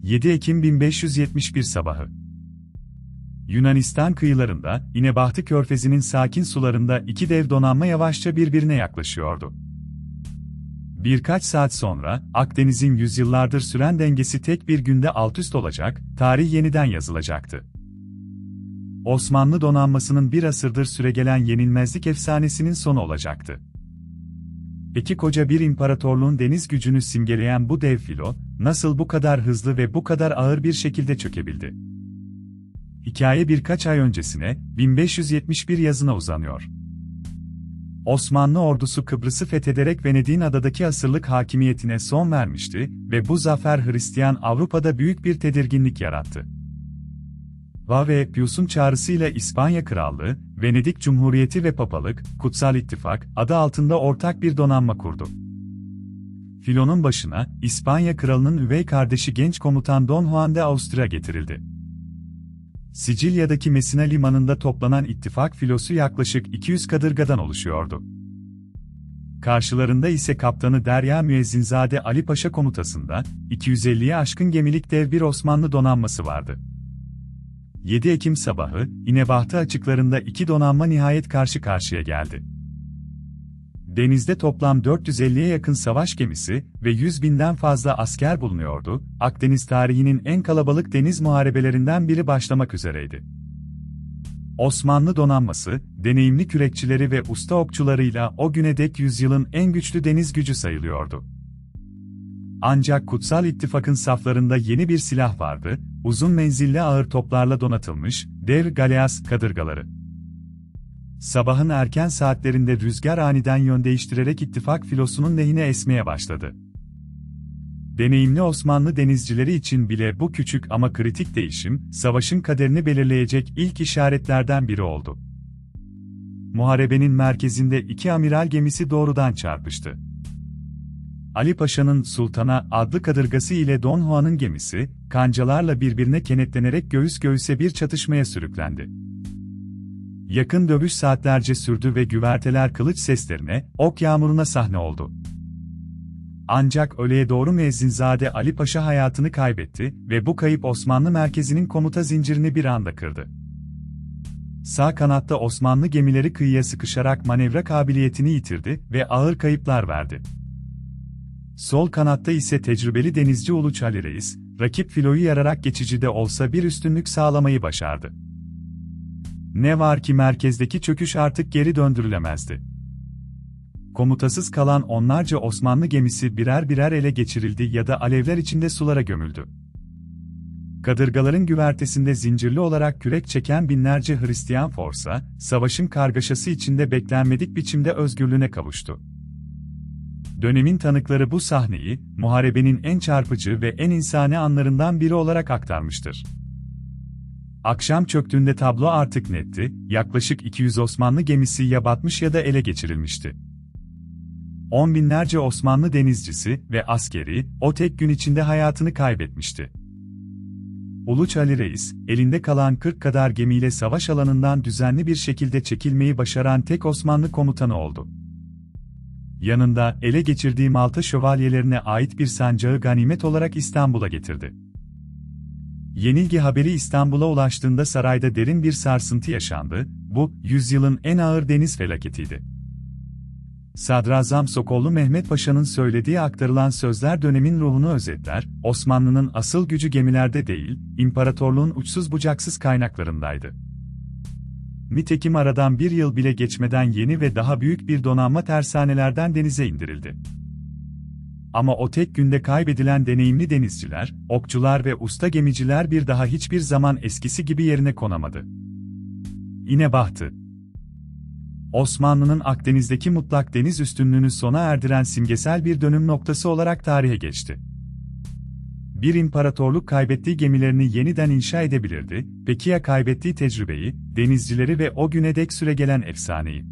7 Ekim 1571 sabahı. Yunanistan kıyılarında, İnebahtı Körfezi'nin sakin sularında iki dev donanma yavaşça birbirine yaklaşıyordu. Birkaç saat sonra, Akdeniz'in yüzyıllardır süren dengesi tek bir günde altüst olacak, tarih yeniden yazılacaktı. Osmanlı donanmasının bir asırdır süregelen yenilmezlik efsanesinin sonu olacaktı. Peki koca bir imparatorluğun deniz gücünü simgeleyen bu dev filo, nasıl bu kadar hızlı ve bu kadar ağır bir şekilde çökebildi? Hikaye birkaç ay öncesine, 1571 yazına uzanıyor. Osmanlı ordusu Kıbrıs'ı fethederek Venedik'in adadaki asırlık hakimiyetine son vermişti ve bu zafer Hristiyan Avrupa'da büyük bir tedirginlik yarattı. Ve Pius'un çağrısıyla İspanya Krallığı, Venedik Cumhuriyeti ve Papalık, Kutsal İttifak adı altında ortak bir donanma kurdu. Filonun başına, İspanya Kralı'nın üvey kardeşi genç komutan Don Juan de Austria getirildi. Sicilya'daki Messina limanında toplanan ittifak filosu yaklaşık 200 kadırgadan oluşuyordu. Karşılarında ise kaptanı Derya Müezzinzade Ali Paşa komutasında, 250'ye aşkın gemilik dev bir Osmanlı donanması vardı. 7 Ekim sabahı, İnebahtı açıklarında iki donanma nihayet karşı karşıya geldi. Denizde toplam 450'ye yakın savaş gemisi ve 100.000'den fazla asker bulunuyordu, Akdeniz tarihinin en kalabalık deniz muharebelerinden biri başlamak üzereydi. Osmanlı donanması, deneyimli kürekçileri ve usta okçularıyla o güne dek yüzyılın en güçlü deniz gücü sayılıyordu. Ancak Kutsal İttifak'ın saflarında yeni bir silah vardı, uzun menzilli ağır toplarla donatılmış, dev galeas kadırgaları. Sabahın erken saatlerinde rüzgar aniden yön değiştirerek ittifak filosunun lehine esmeye başladı. Deneyimli Osmanlı denizcileri için bile bu küçük ama kritik değişim, savaşın kaderini belirleyecek ilk işaretlerden biri oldu. Muharebenin merkezinde iki amiral gemisi doğrudan çarpıştı. Ali Paşa'nın Sultana adlı kadırgası ile Don Juan'ın gemisi, kancalarla birbirine kenetlenerek göğüs göğüse bir çatışmaya sürüklendi. Yakın dövüş saatlerce sürdü ve güverteler kılıç seslerine, ok yağmuruna sahne oldu. Ancak öğleye doğru Müezzinzade Ali Paşa hayatını kaybetti ve bu kayıp Osmanlı merkezinin komuta zincirini bir anda kırdı. Sağ kanatta Osmanlı gemileri kıyıya sıkışarak manevra kabiliyetini yitirdi ve ağır kayıplar verdi. Sol kanatta ise tecrübeli denizci Uluç Ali Reis, rakip filoyu yararak geçici de olsa bir üstünlük sağlamayı başardı. Ne var ki merkezdeki çöküş artık geri döndürülemezdi. Komutasız kalan onlarca Osmanlı gemisi birer birer ele geçirildi ya da alevler içinde sulara gömüldü. Kadırgaların güvertesinde zincirli olarak kürek çeken binlerce Hristiyan forsa, savaşın kargaşası içinde beklenmedik biçimde özgürlüğüne kavuştu. Dönemin tanıkları bu sahneyi, muharebenin en çarpıcı ve en insani anlarından biri olarak aktarmıştır. Akşam çöktüğünde tablo artık netti, yaklaşık 200 Osmanlı gemisi ya batmış ya da ele geçirilmişti. On binlerce Osmanlı denizcisi ve askeri, o tek gün içinde hayatını kaybetmişti. Uluç Ali Reis, elinde kalan 40 kadar gemiyle savaş alanından düzenli bir şekilde çekilmeyi başaran tek Osmanlı komutanı oldu. Yanında, ele geçirdiği Malta şövalyelerine ait bir sancağı ganimet olarak İstanbul'a getirdi. Yenilgi haberi İstanbul'a ulaştığında sarayda derin bir sarsıntı yaşandı, bu, yüzyılın en ağır deniz felaketiydi. Sadrazam Sokollu Mehmet Paşa'nın söylediği aktarılan sözler dönemin ruhunu özetler, Osmanlı'nın asıl gücü gemilerde değil, imparatorluğun uçsuz bucaksız kaynaklarındaydı. Nitekim aradan bir yıl bile geçmeden yeni ve daha büyük bir donanma tersanelerden denize indirildi. Ama o tek günde kaybedilen deneyimli denizciler, okçular ve usta gemiciler bir daha hiçbir zaman eskisi gibi yerine konamadı. İnebahtı, Osmanlı'nın Akdeniz'deki mutlak deniz üstünlüğünü sona erdiren simgesel bir dönüm noktası olarak tarihe geçti. Bir imparatorluk kaybettiği gemilerini yeniden inşa edebilirdi, peki ya kaybettiği tecrübeyi, denizcileri ve o güne dek süregelen efsaneyi?